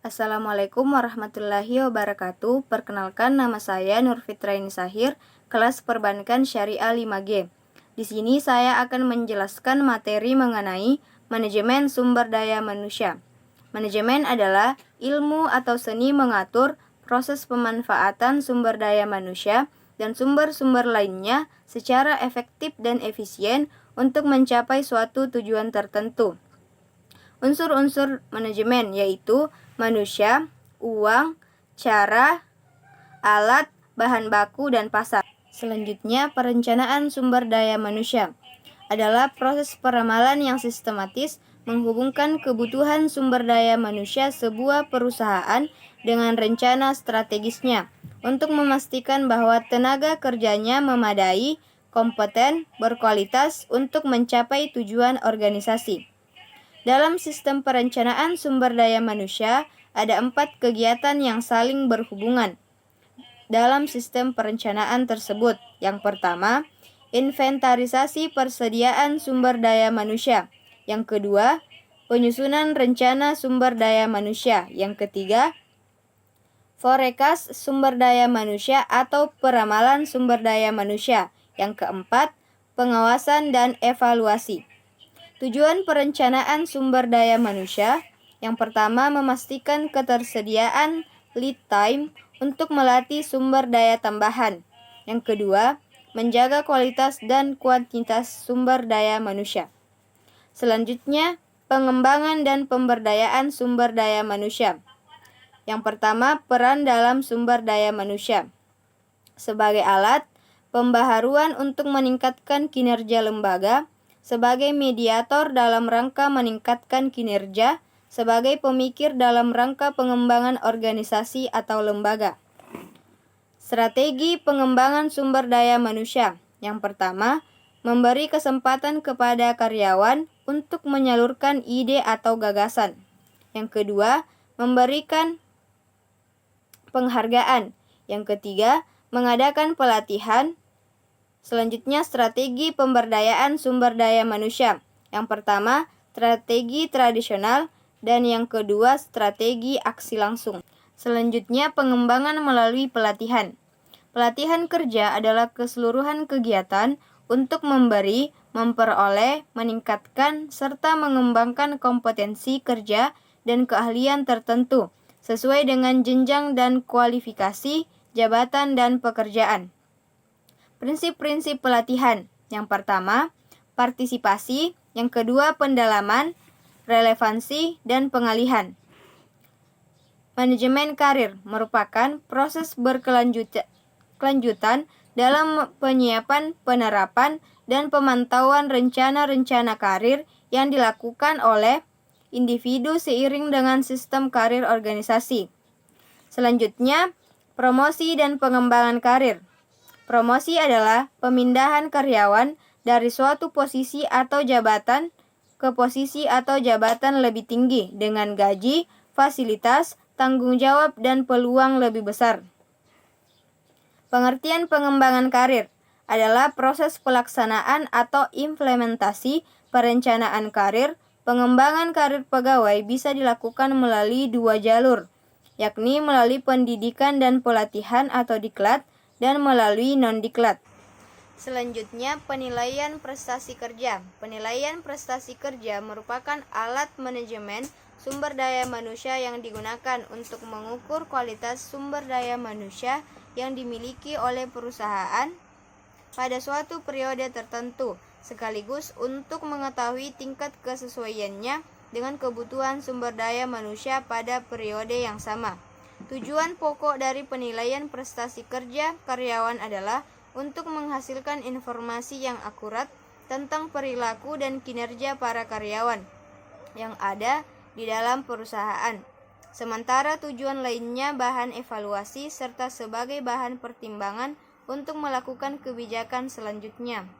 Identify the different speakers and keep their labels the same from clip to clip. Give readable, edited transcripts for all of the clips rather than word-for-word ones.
Speaker 1: Assalamualaikum warahmatullahi wabarakatuh. Perkenalkan, nama saya Nur Fitraini Sahir, kelas Perbankan Syariah 5G. Di sini saya akan menjelaskan materi mengenai manajemen sumber daya manusia. Manajemen adalah ilmu atau seni mengatur proses pemanfaatan sumber daya manusia dan sumber-sumber lainnya secara efektif dan efisien untuk mencapai suatu tujuan tertentu. Unsur-unsur manajemen yaitu manusia, uang, cara, alat, bahan baku, dan pasar. Selanjutnya, perencanaan sumber daya manusia adalah proses peramalan yang sistematis menghubungkan kebutuhan sumber daya manusia sebuah perusahaan dengan rencana strategisnya untuk memastikan bahwa tenaga kerjanya memadai, kompeten, berkualitas untuk mencapai tujuan organisasi. Dalam sistem perencanaan sumber daya manusia, ada 4 kegiatan yang saling berhubungan dalam sistem perencanaan tersebut. Yang pertama, inventarisasi persediaan sumber daya manusia. Yang kedua, penyusunan rencana sumber daya manusia. Yang ketiga, forecast sumber daya manusia atau peramalan sumber daya manusia. Yang keempat, pengawasan dan evaluasi. Tujuan perencanaan sumber daya manusia, yang pertama memastikan ketersediaan lead time untuk melatih sumber daya tambahan. Yang kedua, menjaga kualitas dan kuantitas sumber daya manusia. Selanjutnya, pengembangan dan pemberdayaan sumber daya manusia. Yang pertama, peran dalam sumber daya manusia. Sebagai alat, pembaharuan untuk meningkatkan kinerja lembaga, sebagai mediator dalam rangka meningkatkan kinerja, sebagai pemikir dalam rangka pengembangan organisasi atau lembaga. Strategi pengembangan sumber daya manusia. Yang pertama, memberi kesempatan kepada karyawan untuk menyalurkan ide atau gagasan. Yang kedua, memberikan penghargaan. Yang ketiga, mengadakan pelatihan. Selanjutnya, strategi pemberdayaan sumber daya manusia. Yang pertama, strategi tradisional, dan yang kedua, strategi aksi langsung. Selanjutnya, pengembangan melalui pelatihan. Pelatihan kerja adalah keseluruhan kegiatan untuk memberi, memperoleh, meningkatkan, serta mengembangkan kompetensi kerja dan keahlian tertentu sesuai dengan jenjang dan kualifikasi, jabatan, dan pekerjaan. Prinsip-prinsip pelatihan. Yang pertama, partisipasi. Yang kedua, pendalaman, relevansi, dan pengalihan. Manajemen karir merupakan proses berkelanjutan dalam penyiapan, penerapan, dan pemantauan rencana-rencana karir yang dilakukan oleh individu seiring dengan sistem karir organisasi. Selanjutnya, promosi dan pengembangan karir. Promosi adalah pemindahan karyawan dari suatu posisi atau jabatan ke posisi atau jabatan lebih tinggi dengan gaji, fasilitas, tanggung jawab, dan peluang lebih besar. Pengertian pengembangan karir adalah proses pelaksanaan atau implementasi perencanaan karir. Pengembangan karir pegawai bisa dilakukan melalui 2 jalur, yakni melalui pendidikan dan pelatihan atau diklat, dan melalui non-diklat. Selanjutnya, penilaian prestasi kerja. Penilaian prestasi kerja merupakan alat manajemen sumber daya manusia yang digunakan untuk mengukur kualitas sumber daya manusia yang dimiliki oleh perusahaan pada suatu periode tertentu, sekaligus untuk mengetahui tingkat kesesuaiannya dengan kebutuhan sumber daya manusia pada periode yang sama. Tujuan pokok dari penilaian prestasi kerja karyawan adalah untuk menghasilkan informasi yang akurat tentang perilaku dan kinerja para karyawan yang ada di dalam perusahaan. Sementara tujuan lainnya bahan evaluasi serta sebagai bahan pertimbangan untuk melakukan kebijakan selanjutnya.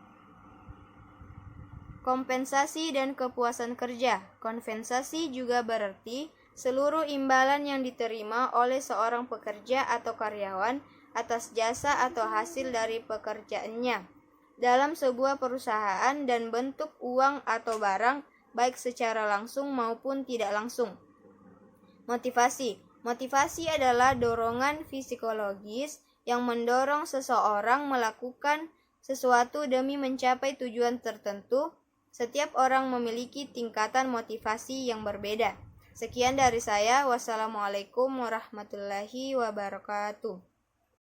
Speaker 1: Kompensasi dan kepuasan kerja. Kompensasi juga berarti seluruh imbalan yang diterima oleh seorang pekerja atau karyawan atas jasa atau hasil dari pekerjaannya dalam sebuah perusahaan dan bentuk uang atau barang, baik secara langsung maupun tidak langsung. Motivasi. Motivasi adalah dorongan psikologis yang mendorong seseorang melakukan sesuatu demi mencapai tujuan tertentu. Setiap orang memiliki tingkatan motivasi yang berbeda. Sekian dari saya. Wassalamualaikum warahmatullahi wabarakatuh.